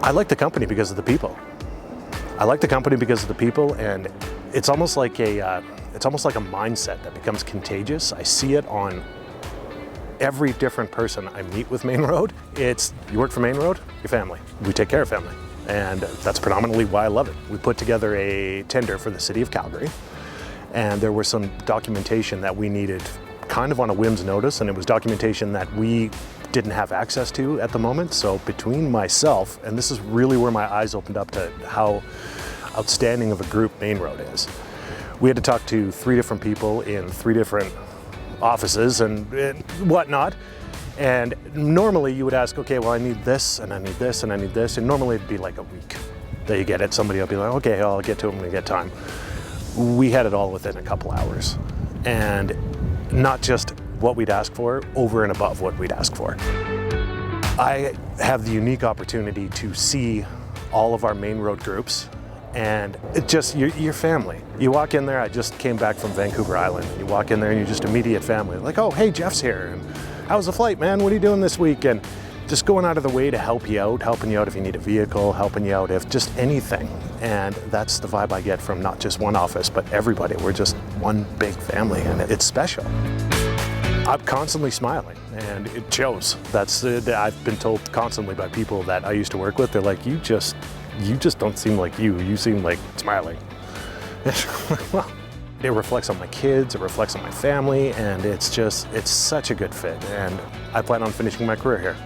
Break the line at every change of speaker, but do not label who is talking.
I like the company because of the people. I like the company because of the people, and it's almost like a mindset that becomes contagious. I see it on every different person I meet with Mainroad. It's, you work for Mainroad, your family. We take care of family. And that's predominantly why I love it. We put together a tender for the city of Calgary, and there was some documentation that we needed kind of on a whim's notice, and it was documentation that we didn't have access to at the moment. So between myself, and this is really where my eyes opened up to how outstanding of a group Mainroad is. We had to talk to 3 different people in 3 different offices and whatnot. And normally you would ask, okay, well, I need this, and I need this, and I need this. And normally it'd be like a week that you get it. Somebody will be like, okay, I'll get to it when we get time. We had it all within a couple hours. And not just what we'd ask for, over and above what we'd ask for. I have the unique opportunity to see all of our Mainroad groups, and it just, your family. You walk in there, I just came back from Vancouver Island, and you walk in there and you're just immediate family. Like, oh, hey, Jeff's here, and how's the flight, man? What are you doing this week? And just going out of the way to help you out, helping you out if you need a vehicle, helping you out if just anything. And that's the vibe I get from not just one office, but everybody. We're just one big family, and it's special. I'm constantly smiling, and it shows. I've been told constantly by people that I used to work with, they're like, you just don't seem like you. You seem like smiling. Well, it reflects on my kids, it reflects on my family, and it's such a good fit. And I plan on finishing my career here.